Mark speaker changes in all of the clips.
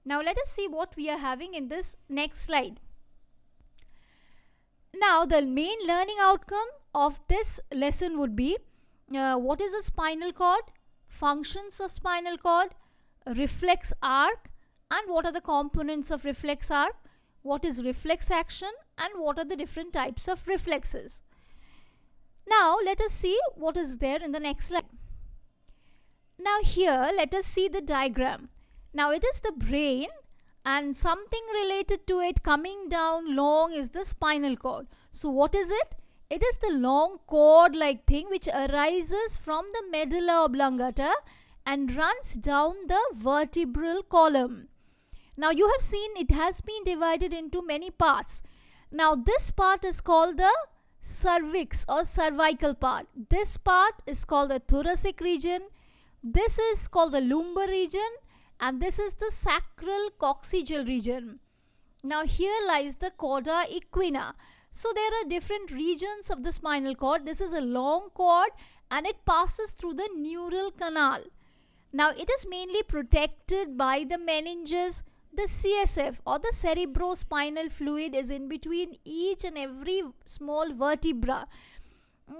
Speaker 1: Now let us see what we are having in this next slide. Now the main learning outcome of this lesson would be what is a spinal cord, functions of spinal cord, reflex arc, and what are the components of reflex arc, what is reflex action, and what are the different types of reflexes. Now let us see what is there in the next slide. Now here let us see the diagram. Now it is the brain, and something related to it coming down long is the spinal cord. So what is it? It is the long cord like thing which arises from the medulla oblongata and runs down the vertebral column. Now you have seen it has been divided into many parts. Now this part is called the cervix or cervical part. This part is called the thoracic region. This is called the lumbar region, and this is the sacral coccygeal region. Now here lies the cauda equina. So there are different regions of the spinal cord. This is a long cord and it passes through the neural canal. Now it is mainly protected by the meninges. The CSF or the cerebrospinal fluid is in between each and every small vertebra,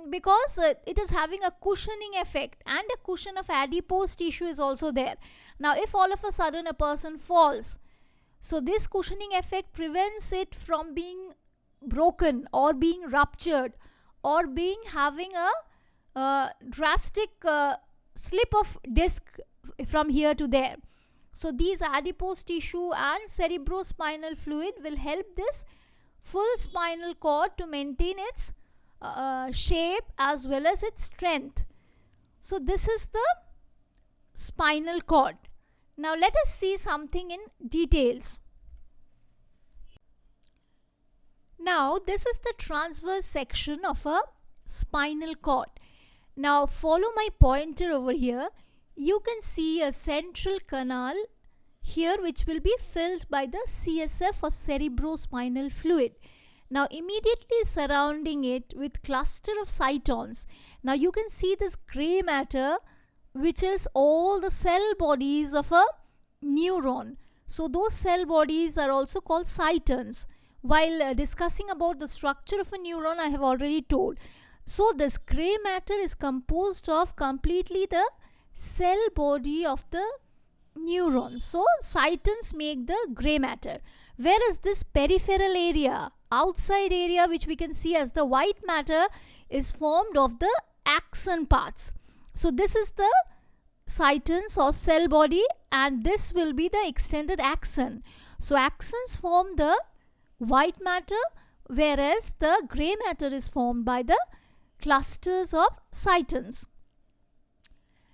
Speaker 1: because it is having a cushioning effect, and a cushion of adipose tissue is also there. Now if all of a sudden a person falls, so this cushioning effect prevents it from being broken or being ruptured or being having a drastic slip of disc from here to there. So these adipose tissue and cerebrospinal fluid will help this full spinal cord to maintain its shape as well as its strength. So this is the spinal cord. Now let us see something in details. Now this is the transverse section of a spinal cord. Now follow my pointer over here. You can see a central canal here which will be filled by the CSF or cerebrospinal fluid. Now immediately surrounding it with cluster of cytons. Now you can see this grey matter which is all the cell bodies of a neuron. So those cell bodies are also called cytons. While discussing about the structure of a neuron, I have already told. So this grey matter is composed of completely the cell body of the neuron. So cytons make the grey matter, whereas this peripheral area, outside area, which we can see as the white matter, is formed of the axon parts. So this is the cytons or cell body, and this will be the extended axon. So axons form the white matter, whereas the grey matter is formed by the clusters of cytons.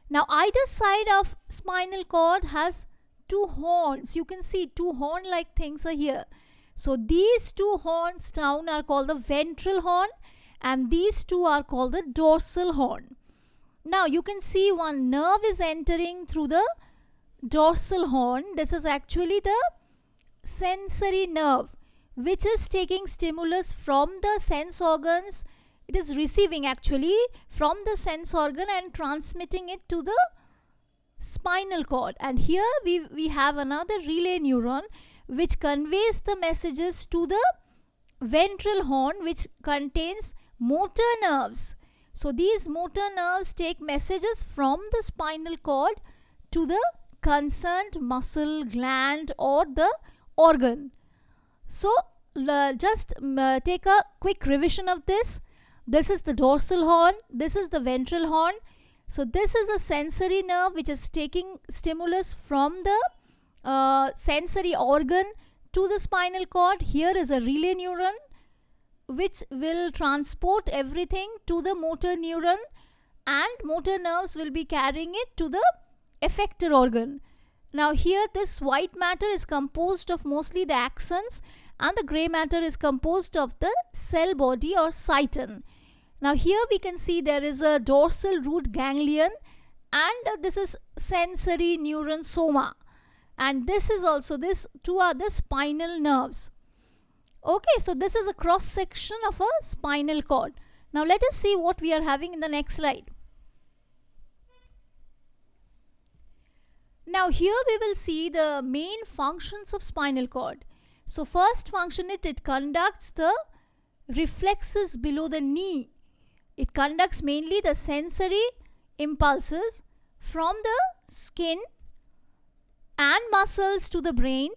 Speaker 1: Now either side of spinal cord has two horns. You can see two horn like things are here. So these two horns down are called the ventral horn, and these two are called the dorsal horn. Now you can see one nerve is entering through the dorsal horn. This is actually the sensory nerve, which is taking stimulus from the sense organs. It is receiving actually from the sense organ and transmitting it to the spinal cord. And here we have another relay neuron which conveys the messages to the ventral horn, which contains motor nerves. So these motor nerves take messages from the spinal cord to the concerned muscle, gland, or the organ. So just take a quick revision of this. This is the dorsal horn, this is the ventral horn. So this is a sensory nerve which is taking stimulus from the sensory organ to the spinal cord. Here is a relay neuron which will transport everything to the motor neuron, and motor nerves will be carrying it to the effector organ. Now here this white matter is composed of mostly the axons, and the grey matter is composed of the cell body or cyton. Now here we can see there is a dorsal root ganglion, and this is sensory neuron soma, and this is also, this two are the spinal nerves. Okay, so this is a cross section of a spinal cord. Now let us see what we are having in the next slide. Now here we will see the main functions of spinal cord. So first function, it conducts the reflexes below the knee. It conducts mainly the sensory impulses from the skin and muscles to the brain.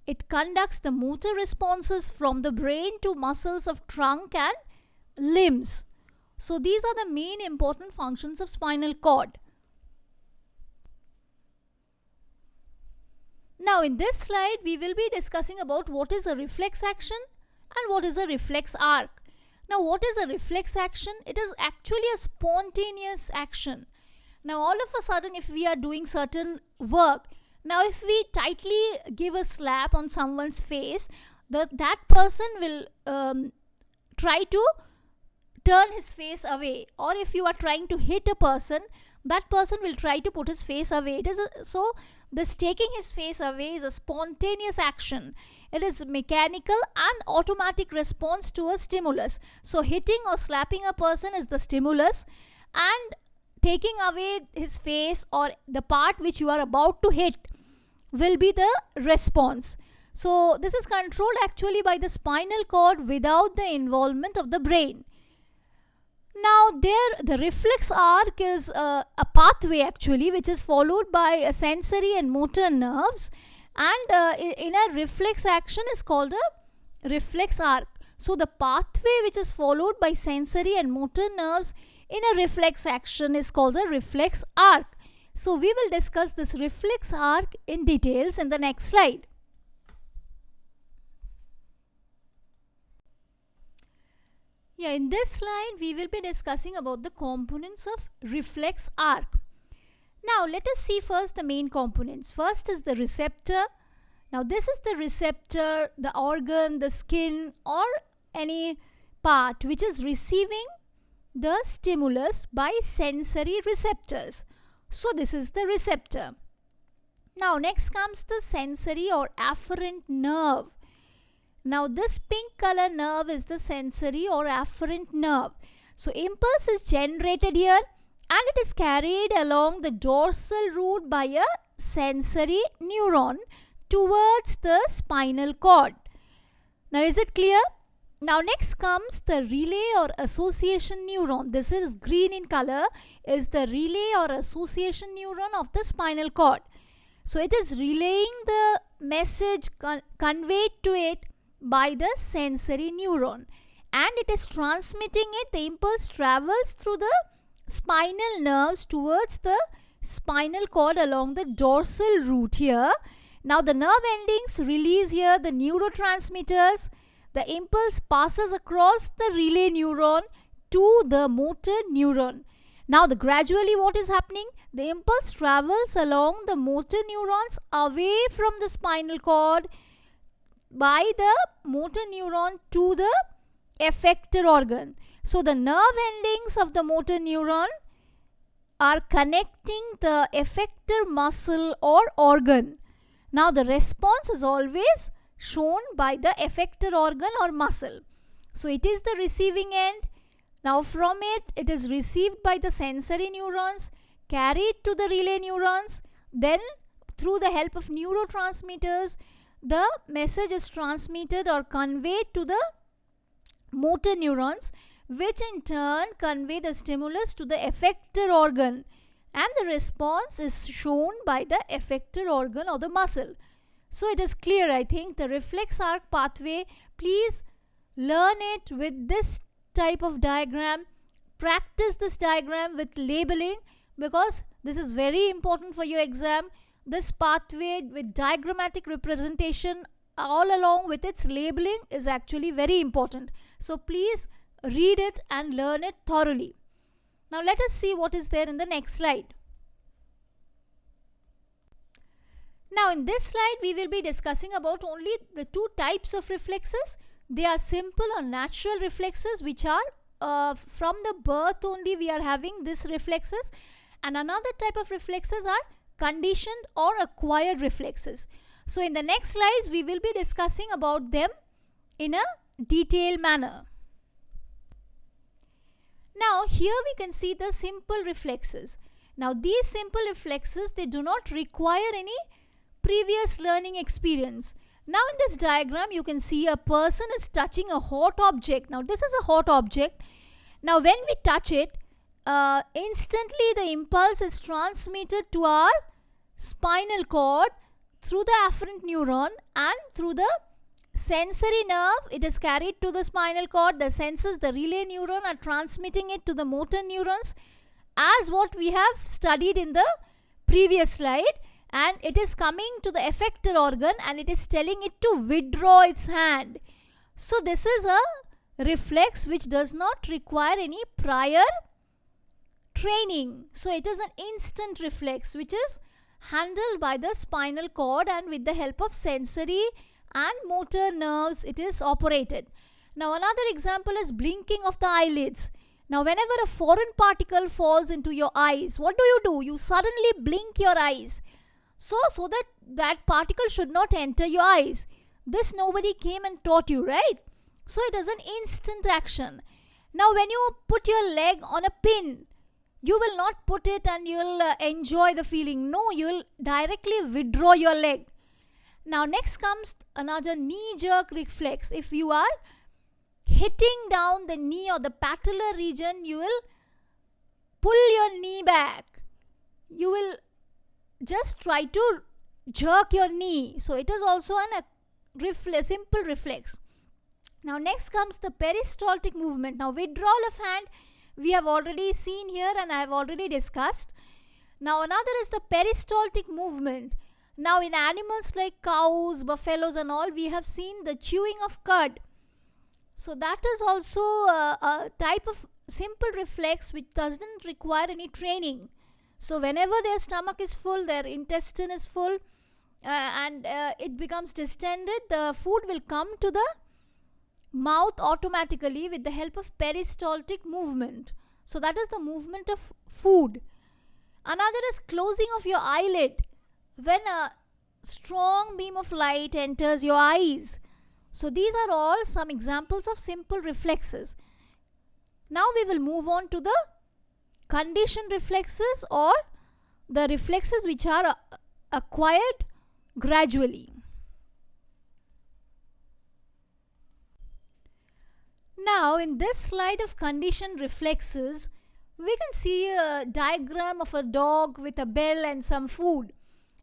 Speaker 1: It conducts the motor responses from the brain to muscles of trunk and limbs. So these are the main important functions of spinal cord. Now in this slide we will be discussing about what is a reflex action and what is a reflex arc. Now what is a reflex action? It is actually a spontaneous action. Now all of a sudden, if we are doing certain work, now if we tightly give a slap on someone's face, that person will try to turn his face away. Or if you are trying to hit a person, that person will try to put his face away. So this taking his face away is a spontaneous action. It is mechanical and automatic response to a stimulus. So hitting or slapping a person is the stimulus, and taking away his face or the part which you are about to hit will be the response. So this is controlled actually by the spinal cord without the involvement of the brain. Now the reflex arc is a pathway actually which is followed by sensory and motor nerves, and in a reflex action is called a reflex arc. So the pathway which is followed by sensory and motor nerves in a reflex action is called a reflex arc. So we will discuss this reflex arc in details in the next slide. Yeah, in this slide we will be discussing about the components of reflex arc. Now let us see first the main components. First is the receptor. Now this is the receptor, the organ, the skin or any part which is receiving the stimulus by sensory receptors. So this is the receptor. Now next comes the sensory or afferent nerve. Now this pink color nerve is the sensory or afferent nerve. So impulse is generated here and it is carried along the dorsal root by a sensory neuron towards the spinal cord. Now is it clear? Now next comes the relay or association neuron. This is green in color, is the relay or association neuron of the spinal cord. So it is relaying the message conveyed to it by the sensory neuron, and it is transmitting it. The impulse travels through the spinal nerves towards the spinal cord along the dorsal root here. Now the nerve endings release here the neurotransmitters. The impulse passes across the relay neuron to the motor neuron. Now gradually what is happening? The impulse travels along the motor neurons away from the spinal cord by the motor neuron to the effector organ. So the nerve endings of the motor neuron are connecting the effector muscle or organ. Now the response is always shown by the effector organ or muscle. So it is the receiving end. Now from it is received by the sensory neurons, carried to the relay neurons, then through the help of neurotransmitters the message is transmitted or conveyed to the motor neurons, which in turn convey the stimulus to the effector organ, and the response is shown by the effector organ or the muscle. So it is clear, I think, the reflex arc pathway. Please learn it with this type of diagram. Practice this diagram with labeling, because this is very important for your exam. This pathway with diagrammatic representation all along with its labeling is actually very important. So please read it and learn it thoroughly. Now let us see what is there in the next slide. Now in this slide we will be discussing about only the two types of reflexes. They are simple or natural reflexes, which are from the birth only we are having these reflexes, and another type of reflexes are conditioned or acquired reflexes. So in the next slides we will be discussing about them in a detailed manner. Now here we can see the simple reflexes. Now these simple reflexes, they do not require any previous learning experience. Now in this diagram you can see a person is touching a hot object. Now this is a hot object. Now when we touch it, instantly the impulse is transmitted to our spinal cord through the afferent neuron, and through the sensory nerve it is carried to the spinal cord. The senses, the relay neuron, are transmitting it to the motor neurons, as what we have studied in the previous slide, and it is coming to the effector organ and it is telling it to withdraw its hand. So this is a reflex which does not require any prior training. So it is an instant reflex which is handled by the spinal cord, and with the help of sensory and motor nerves it is operated. Now another example is blinking of the eyelids. Now whenever a foreign particle falls into your eyes, what do? You suddenly blink your eyes. So that that particle should not enter your eyes. This nobody came and taught you, right? So it is an instant action. Now when you put your leg on a pin, you will not put it and you will enjoy the feeling. No, you will directly withdraw your leg. Now next comes another knee jerk reflex. If you are hitting down the knee or the patellar region, you will pull your knee back. You will just try to jerk your knee. So it is also a simple reflex. Now next comes the peristaltic movement. Now withdrawal of hand we have already seen here and I have already discussed. Now another is the peristaltic movement. Now in animals like cows, buffaloes and all, we have seen the chewing of cud. So that is also a type of simple reflex which doesn't require any training. So whenever their stomach is full, their intestine is full, and it becomes distended, the food will come to the mouth automatically with the help of peristaltic movement. So that is the movement of food. Another is closing of your eyelid when a strong beam of light enters your eyes. So these are all some examples of simple reflexes. Now we will move on to the conditioned reflexes, or the reflexes which are acquired gradually. Now in this slide of conditioned reflexes, we can see a diagram of a dog with a bell and some food.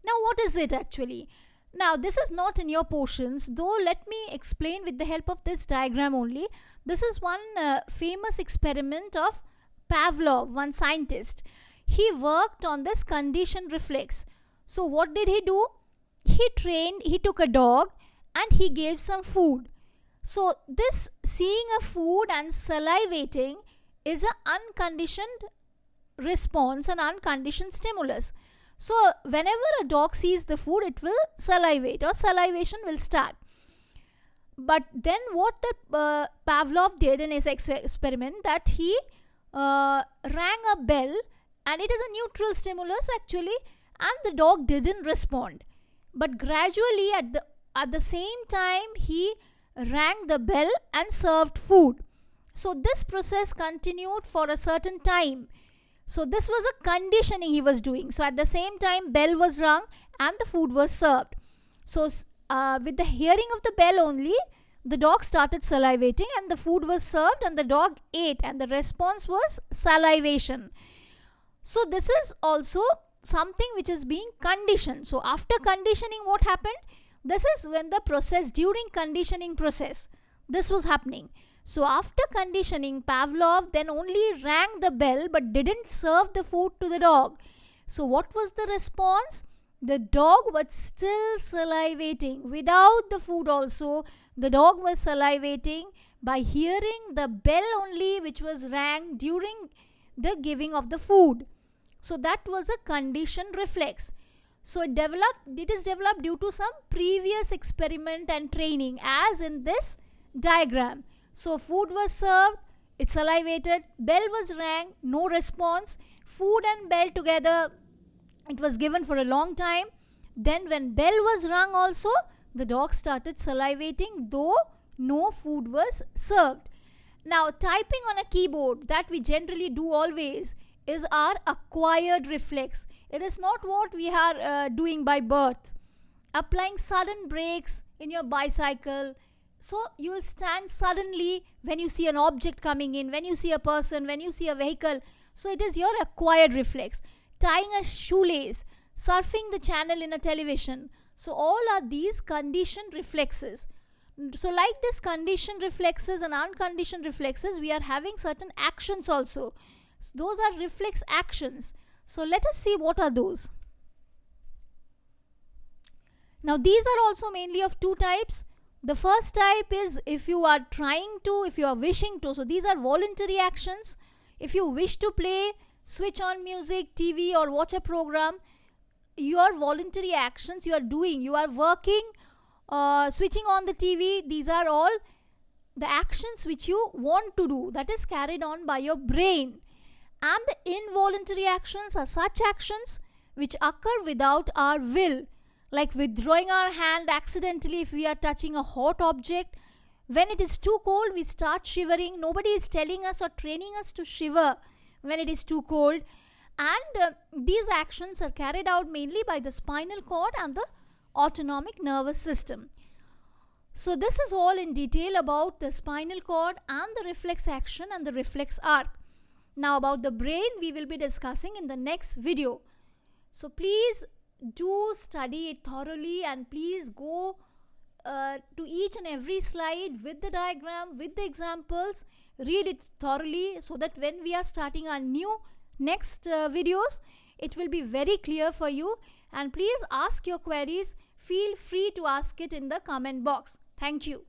Speaker 1: Now what is it actually? Now this is not in your portions, though let me explain with the help of this diagram only. This is one famous experiment of Pavlov, one scientist. He worked on this conditioned reflex. So what did he do? He took a dog and he gave some food. So this seeing a food and salivating is an unconditioned response, an unconditioned stimulus. So whenever a dog sees the food, it will salivate, or salivation will start. But then what the Pavlov did in his experiment, that he rang a bell, and it is a neutral stimulus actually, and the dog didn't respond. But gradually at the same time he rang the bell and served food. So this process continued for a certain time. So this was a conditioning he was doing. So at the same time bell was rung and the food was served. So with the hearing of the bell only, the dog started salivating and the food was served and the dog ate, and the response was salivation. So this is also something which is being conditioned. So after conditioning, what happened? This is when the process, during conditioning process, this was happening. So after conditioning, Pavlov then only rang the bell but didn't serve the food to the dog. So what was the response? The dog was still salivating. Without the food also, the dog was salivating by hearing the bell only, which was rang during the giving of the food. So that was a conditioned reflex. So it is developed due to some previous experiment and training, as in this diagram. So food was served, it salivated, bell was rang, no response. Food and bell together, it was given for a long time. Then when bell was rung also, the dog started salivating, though no food was served. Now typing on a keyboard, that we generally do always. is our acquired reflex. It is not what we are doing by birth. Applying sudden brakes in your bicycle. So you will stand suddenly when you see an object coming in, when you see a person, when you see a vehicle. So it is your acquired reflex. Tying a shoelace, surfing the channel in a television. So all are these conditioned reflexes. So like this conditioned reflexes and unconditioned reflexes, we are having certain actions also. So those are reflex actions. So let us see what are those. Now these are also mainly of two types. The first type is if you are trying to, if you are wishing to. So these are voluntary actions. If you wish to play, switch on music, TV or watch a program, your voluntary actions you are doing. You are working, switching on the TV. These are all the actions which you want to do. That is carried on by your brain. And the involuntary actions are such actions which occur without our will. Like withdrawing our hand accidentally if we are touching a hot object. When it is too cold, we start shivering. Nobody is telling us or training us to shiver when it is too cold. And these actions are carried out mainly by the spinal cord and the autonomic nervous system. So this is all in detail about the spinal cord and the reflex action and the reflex arc. Now about the brain we will be discussing in the next video. So please do study it thoroughly and please go to each and every slide with the diagram, with the examples. Read it thoroughly so that when we are starting our new next videos, it will be very clear for you. And please ask your queries. Feel free to ask it in the comment box. Thank you.